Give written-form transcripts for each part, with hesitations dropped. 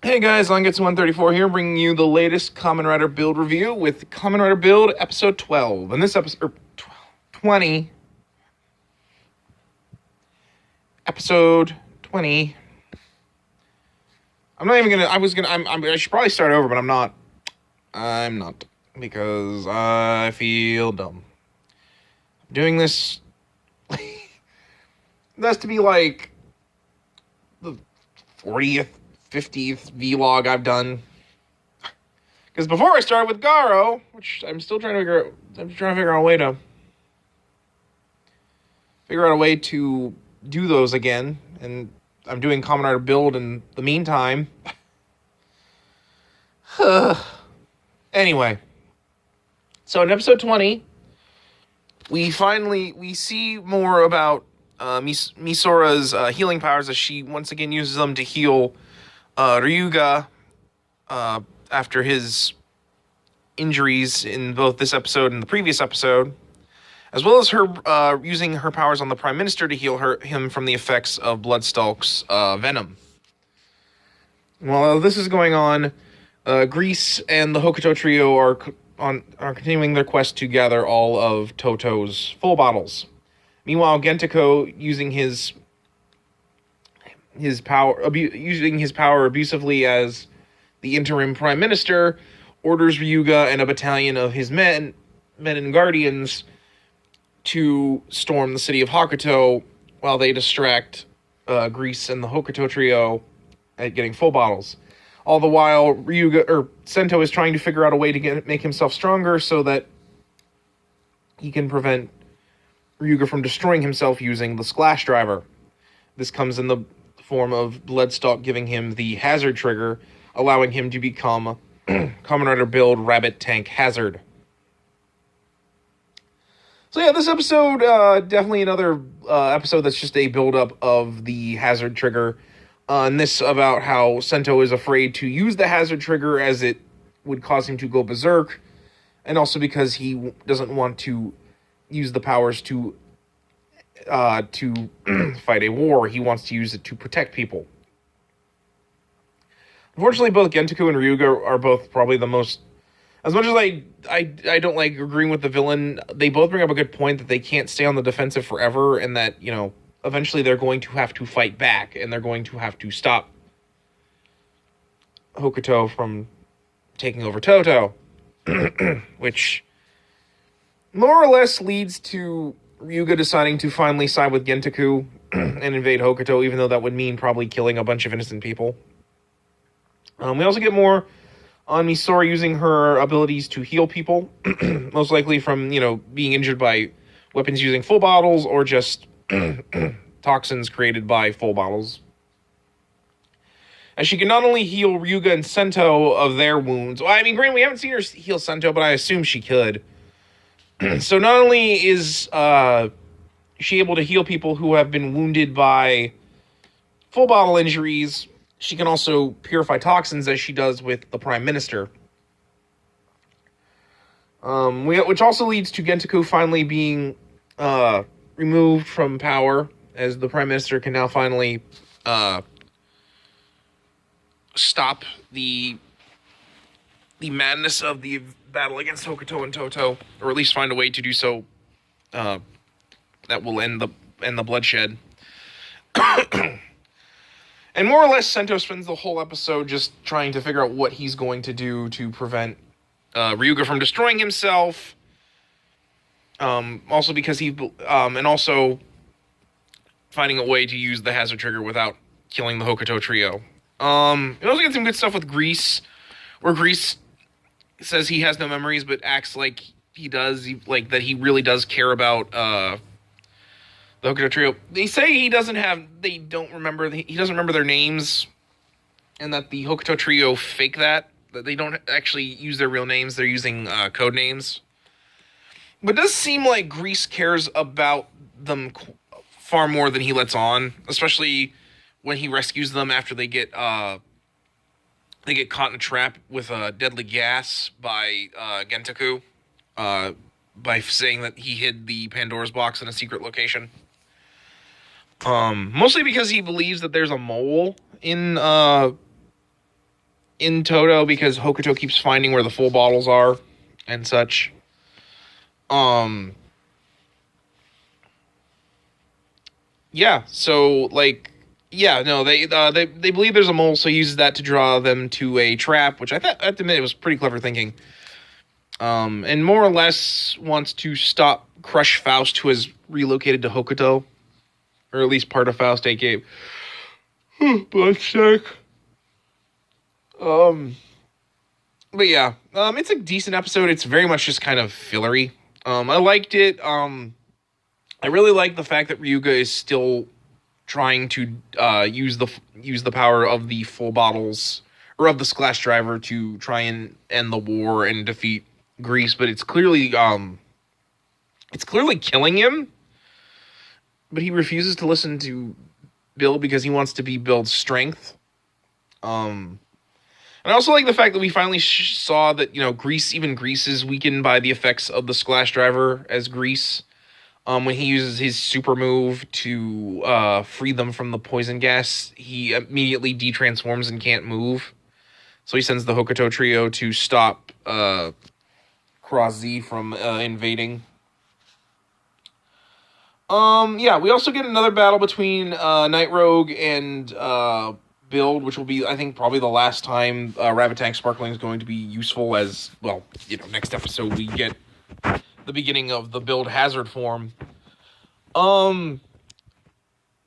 Hey guys, Zangetsu 134 here, bringing you the latest Kamen Rider build review with Kamen Rider Build episode 12. And this episode, 20, episode 20. I'm not even gonna, I should probably start over, but I'm not. I'm not. Because I feel dumb. I'm doing this, that's to be like the 40th, 50th vlog I've done. Because before I started with Garo, which I'm still trying to figure out, figure out a way to do those again, and I'm doing Kamen Rider Build in the meantime. Anyway, so in episode 20, we see more about Misora's healing powers as she once again uses them to heal Ryuga after his injuries in both this episode and the previous episode, as well as her using her powers on the Prime Minister to heal him from the effects of Bloodstalk's venom. While this is going on, Grease and the Hokuto trio are continuing their quest to gather all of Toto's full bottles. Meanwhile, Gentako, using his power abusively as the interim Prime Minister, orders Ryuga and a battalion of his men and guardians to storm the city of Hokuto while they distract Grease and the Hokuto trio at getting full bottles. All the while, Sento is trying to figure out a way to make himself stronger so that he can prevent Ryuga from destroying himself using the Splash Driver. This comes in the form of Bloodstalk giving him the Hazard Trigger, allowing him to become Kamen Rider Build Rabbit Tank Hazard. So yeah, this episode, definitely another episode that's just a build-up of the Hazard Trigger. And this about how Sento is afraid to use the Hazard Trigger as it would cause him to go berserk, and also because he doesn't want to use the powers to fight a war. He wants to use it to protect people. Unfortunately, both Gentako and Ryuga are both probably the most... As much as I don't like agreeing with the villain, they both bring up a good point that they can't stay on the defensive forever, and that, eventually they're going to have to fight back, and they're going to have to stop Hokuto from taking over Toto. Which more or less leads to Ryuga deciding to finally side with Gentako and invade Hokuto, even though that would mean probably killing a bunch of innocent people. We also get more on Misora using her abilities to heal people, most likely from, being injured by weapons using full bottles or just toxins created by full bottles. And she can not only heal Ryuga and Sento of their wounds. Well, I mean, granted, we haven't seen her heal Sento, but I assume she could. So not only is she able to heal people who have been wounded by full bottle injuries, she can also purify toxins as she does with the Prime Minister. Which also leads to Gentako finally being removed from power, as the Prime Minister can now finally stop the madness of the battle against Hokuto and Toto, or at least find a way to do so that will end the bloodshed. And more or less, Sento spends the whole episode just trying to figure out what he's going to do to prevent Ryuga from destroying himself. Also because and also finding a way to use the Hazard Trigger without killing the Hokuto trio. We also get some good stuff with Grease, where Grease says he has no memories, but acts like he does, that he really does care about the Hokuto trio. They say he doesn't remember their names, and that the Hokuto trio fake that they don't actually use their real names, they're using code names. But it does seem like Grease cares about them far more than he lets on, especially when he rescues them after they get caught in a trap with deadly gas by Gentako, by saying that he hid the Pandora's box in a secret location. Mostly because he believes that there's a mole in in Toto because Hokuto keeps finding where the full bottles are and such. Yeah, so like, yeah, no, they believe there's a mole, so he uses that to draw them to a trap, which I thought, I have to admit, it was pretty clever thinking. And more or less wants to stop Crush Faust, who has relocated to Hokuto, or at least part of Faust, aka Bloodsack. But yeah, it's a decent episode. It's very much just kind of fillery. I liked it. I really like the fact that Ryuga is still trying to use the power of the full bottles or of the Splash Driver to try and end the war and defeat Greece, but it's clearly killing him. But he refuses to listen to Bill because he wants to be Bill's strength. And I also like the fact that we finally saw that, Greece is weakened by the effects of the Splash Driver as Greece. When he uses his super move to free them from the poison gas, he immediately de-transforms and can't move. So he sends the Hokuto trio to stop Cross Z from invading. Yeah, we also get another battle between Night Rogue and Build, which will be, I think, probably the last time Rabbit Tank Sparkling is going to be useful as, well, next episode we get the beginning of the Build Hazard form. But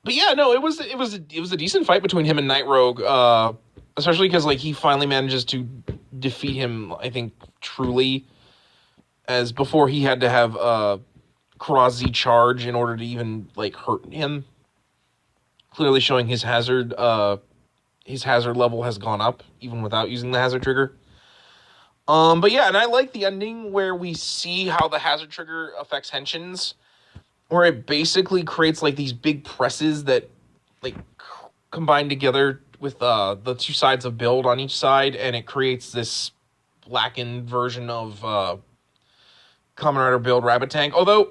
yeah, no, it was a decent fight between him and Night Rogue, especially because, like, he finally manages to defeat him, I think, truly, as before he had to have Cross Z charge in order to even, like, hurt him. Clearly showing his hazard level has gone up, even without using the hazard trigger. But yeah, and I like the ending where we see how the hazard trigger affects henshins, where it basically creates, like, these big presses that, like, combine together with the two sides of Build on each side, and it creates this blackened version of Kamen Rider Build Rabbit Tank. Although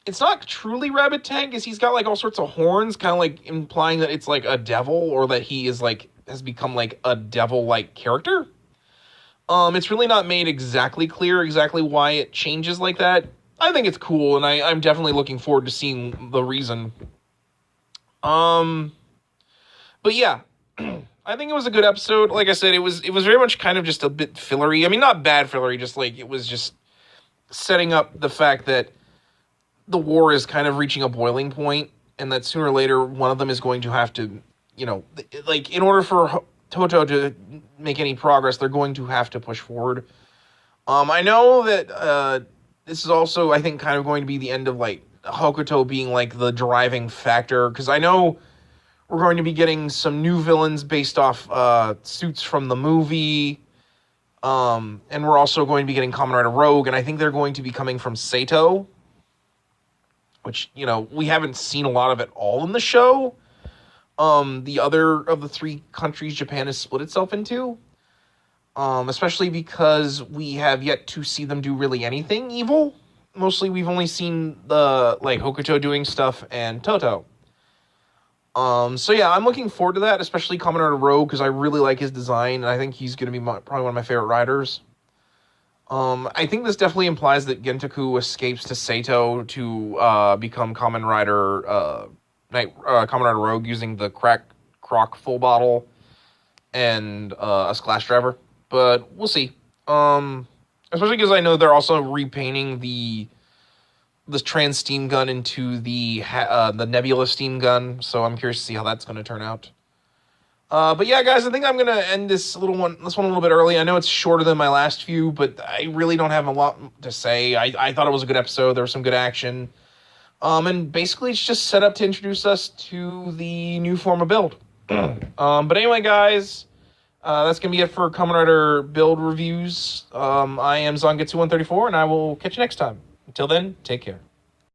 it's not truly Rabbit Tank, as he's got, like, all sorts of horns, kind of, like, implying that it's, like, a devil, or that he is, like, has become, like, a devil-like character. It's really not made exactly clear exactly why it changes like that. I think it's cool, and I'm definitely looking forward to seeing the reason. But yeah, I think it was a good episode. Like I said, it was very much kind of just a bit fillery. I mean, not bad fillery, just, like, it was just setting up the fact that the war is kind of reaching a boiling point, and that sooner or later one of them is going to have to, like, in order for Toto to make any progress, they're going to have to push forward. I know that this is also, I think, kind of going to be the end of, like, Hokuto being, like, the driving factor, because I know we're going to be getting some new villains based off suits from the movie, and we're also going to be getting Kamen Rider Rogue, and I think they're going to be coming from Sato, which, we haven't seen a lot of it all in the show. The other of the three countries Japan has split itself into, especially because we have yet to see them do really anything evil. Mostly we've only seen the, like, Hokuto doing stuff and Toto. So yeah, I'm looking forward to that, especially Kamen Rider Rogue, because I really like his design, and I think he's going to be probably one of my favorite riders. I think this definitely implies that Gentaku escapes to Sato to become Kamen Rider Kamen Rider Rogue using the Croc full bottle and a Splash Driver, but we'll see. Especially because I know they're also repainting this Trans Steam Gun into the Nebula Steam Gun, so I'm curious to see how that's going to turn out. But yeah, guys, I think I'm going to end this one a little bit early. I know it's shorter than my last few, but I really don't have a lot to say. I thought it was a good episode. There was some good action. And basically it's just set up to introduce us to the new form of Build. But anyway, guys, that's going to be it for Kamen Rider Build reviews. I am Zangetsu 134, and I will catch you next time. Until then, take care.